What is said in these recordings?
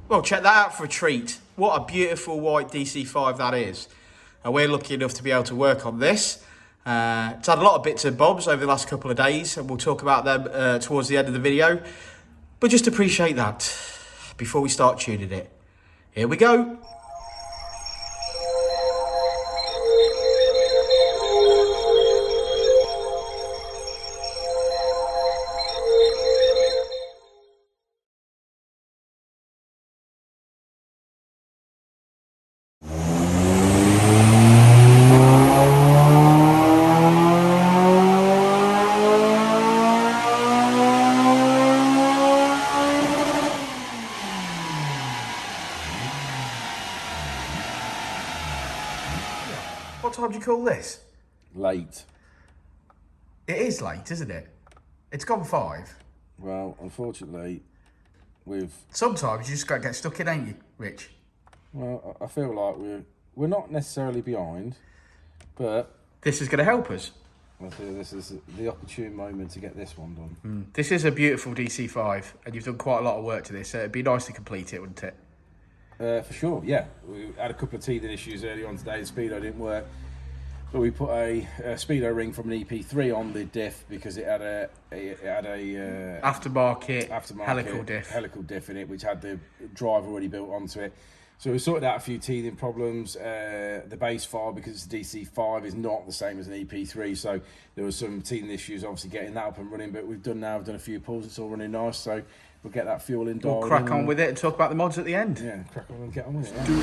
Well, check that out for a treat. What a beautiful white DC5 that is. And we're lucky enough to be able to work on this. It's had a lot of bits and bobs over the last couple of days, and we'll talk about them towards the end of the video. But just appreciate that before we start tuning it. Here we go. What time do you call this? Late. It is late, isn't it? It's gone 5. Well, unfortunately, Sometimes you just got to get stuck in, ain't you, Rich? Well, I feel like we're not necessarily behind, but This is going to help us. I feel this is the opportune moment to get this one done. This is a beautiful DC5, and you've done quite a lot of work to this, so it'd be nice to complete it, wouldn't it? For sure, yeah. We had a couple of teething issues early on today. The speedo didn't work, but we put a speedo ring from an EP3 on the diff because it had a Aftermarket helical diff in it, which had the drive already built onto it. So we sorted out a few teething problems. The base file, because it's a DC5, is not the same as an EP3, so there was some teething issues obviously getting that up and running, but we've done a few pulls. It's all running nice, so we'll get that fuel in. We'll crack on with it and talk about the mods at the end. Yeah, crack on and get on with it. Do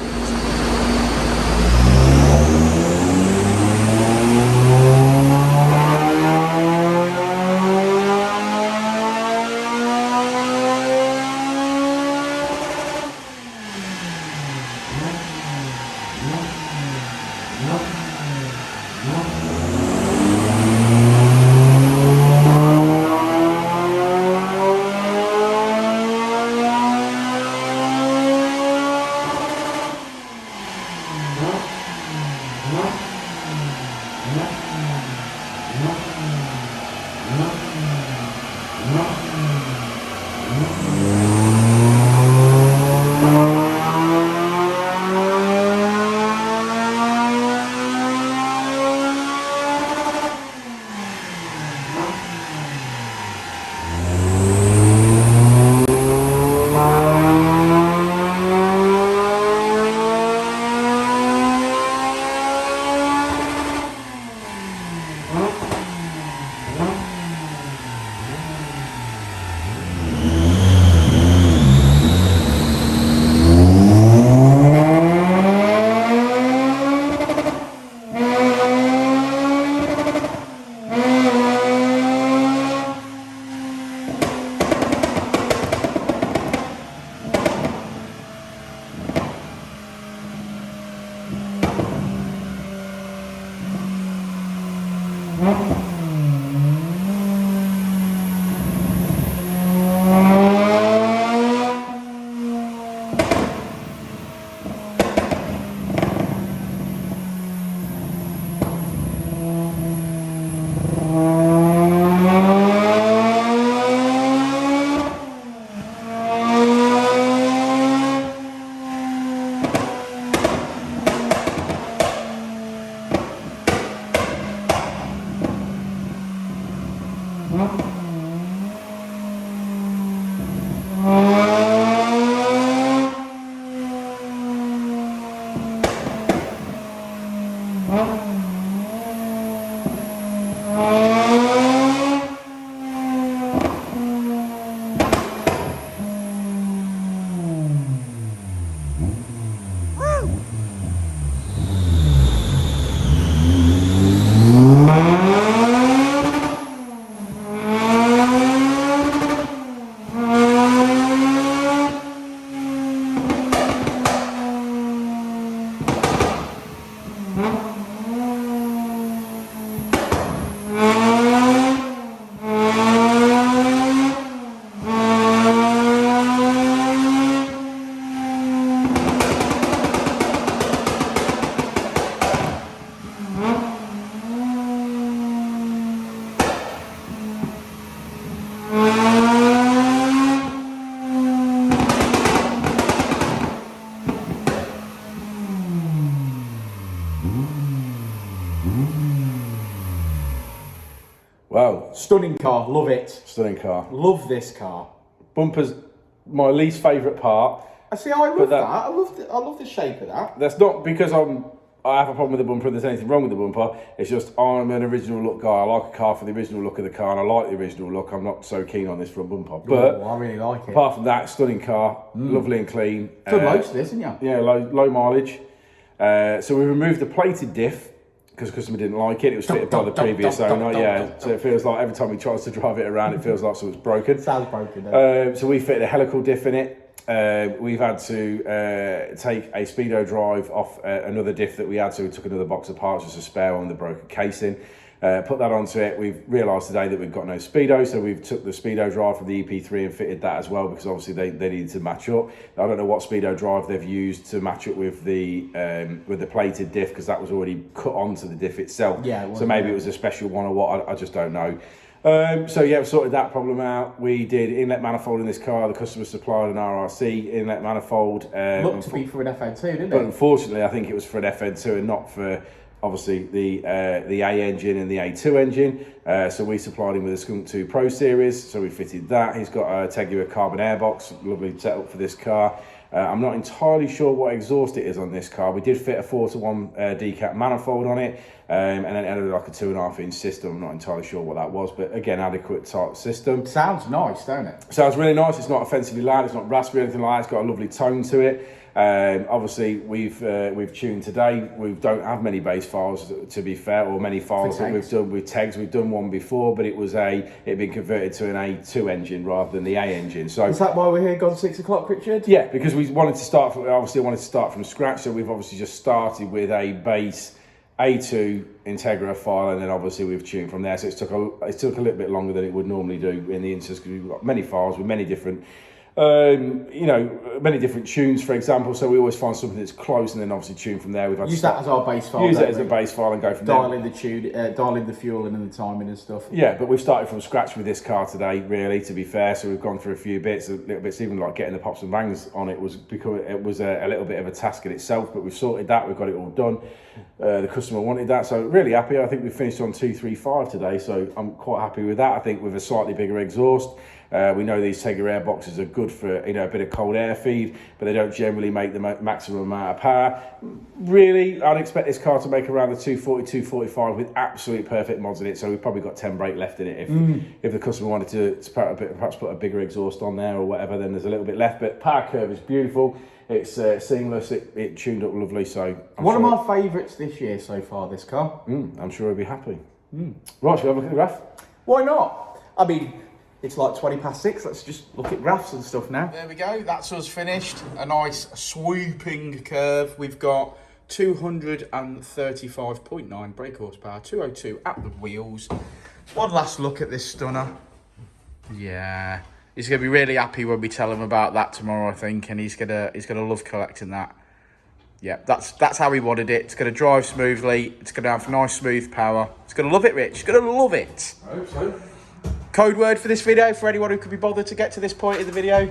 Stunning car, love it. Stunning car. Love this car. Bumper's my least favourite part. I see. I love that. I love the shape of that. That's not because I have a problem with the bumper and there's anything wrong with the bumper. It's just I'm an original look guy. I like a car for the original look of the car, and I like the original look. I'm not so keen on this front bumper. But I really like it. Apart from that, stunning car, lovely and clean. Good loads to this, isn't you? Yeah, low mileage. So we removed the plated diff because the customer didn't like it. It was fitted by the previous owner. So it feels like every time he tries to drive it around, it feels like something's broken. Sounds broken. So we fitted a helical diff in it. We've had to take a speedo drive off another diff that we had, so we took another box of parts, just a spare one, the broken casing, put that onto it. We've realised today that we've got no speedo, so we've took the speedo drive from the EP3 and fitted that as well, because obviously they needed to match up. I don't know what speedo drive they've used to match up with the plated diff, because that was already cut onto the diff itself. Yeah, so maybe it was a special one or what, I just don't know. So yeah, we sorted that problem out. We did inlet manifold in this car. The customer supplied an RRC inlet manifold. Looked to be for an FN2, didn't it? But unfortunately, I think it was for an FN2 and not for obviously the A engine and the A2 engine. So we supplied him with a Skunk 2 Pro Series. So we fitted that. He's got a Tegua carbon airbox, lovely setup for this car. I'm not entirely sure what exhaust it is on this car. We did fit a 4-to-1 decap manifold on it, and then it had like a 2.5-inch system. I'm not entirely sure what that was, but again, adequate type system. Sounds nice, don't it? Sounds really nice. It's not offensively loud. It's not raspy or anything like that. It's got a lovely tone to it. Obviously, we've tuned today. We don't have many bass files, to be fair, or many files that we've done with tags. We've done one before, but it had been converted to an A2 engine rather than the A engine. So is that why we're here, gone 6 o'clock, Richard? Yeah, because we wanted to start from scratch. So we've obviously just started with a base A2 Integra file, and then obviously we've tuned from there. So it took a little bit longer than it would normally do in the instance, because we've got many files with many different. Many different tunes, for example. So we always find something that's close, and then obviously tune from there. We've had use that as our base file. Use it as a base file and go from there. Dial in the tune, dial in the fuel and the timing and stuff. Yeah, but we've started from scratch with this car today, really, to be fair. So we've gone through a few bits, little bits, even like getting the pops and bangs on it was a little bit of a task in itself. But we've sorted that. We've got it all done. The customer wanted that, so really happy. I think we finished on 235 today, so I'm quite happy with that. I think with a slightly bigger exhaust. We know these Tegua air boxes are good for a bit of cold air feed, but they don't generally make the maximum amount of power. Really, I'd expect this car to make around the 240, 245 with absolute perfect mods in it. So we've probably got 10 brake left in it. If the customer wanted to perhaps put a bigger exhaust on there or whatever, then there's a little bit left. But power curve is beautiful. It's seamless. It tuned up lovely. So one of my favourites this year so far. This car. I'm sure he'll be happy. Right, shall we have a look at the graph? Why not? I mean, it's like 6:20. Let's just look at graphs and stuff now. There we go. That's us finished. A nice swooping curve. We've got 235.9 brake horsepower, 202 at the wheels. One last look at this stunner. Yeah, he's gonna be really happy when we tell him about that tomorrow, I think, and he's gonna love collecting that. Yeah, that's how he wanted it. It's gonna drive smoothly. It's gonna have nice smooth power. It's gonna love it, Rich. It's gonna love it. I hope so. Code word for this video, for anyone who could be bothered to get to this point in the video?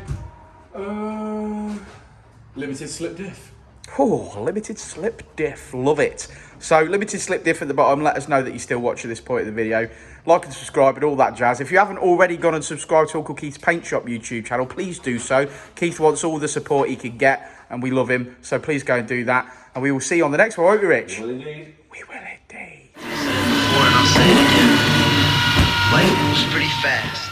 Limited slip diff. Oh, limited slip diff. Love it. So, limited slip diff at the bottom. Let us know that you're still watching this point of the video. Like and subscribe and all that jazz. If you haven't already gone and subscribed to Uncle Keith's Paint Shop YouTube channel, please do so. Keith wants all the support he can get, and we love him. So, please go and do that. And we will see you on the next one, won't we, Rich? We will indeed. We will indeed. Before and I'll say it again. Life moves pretty fast.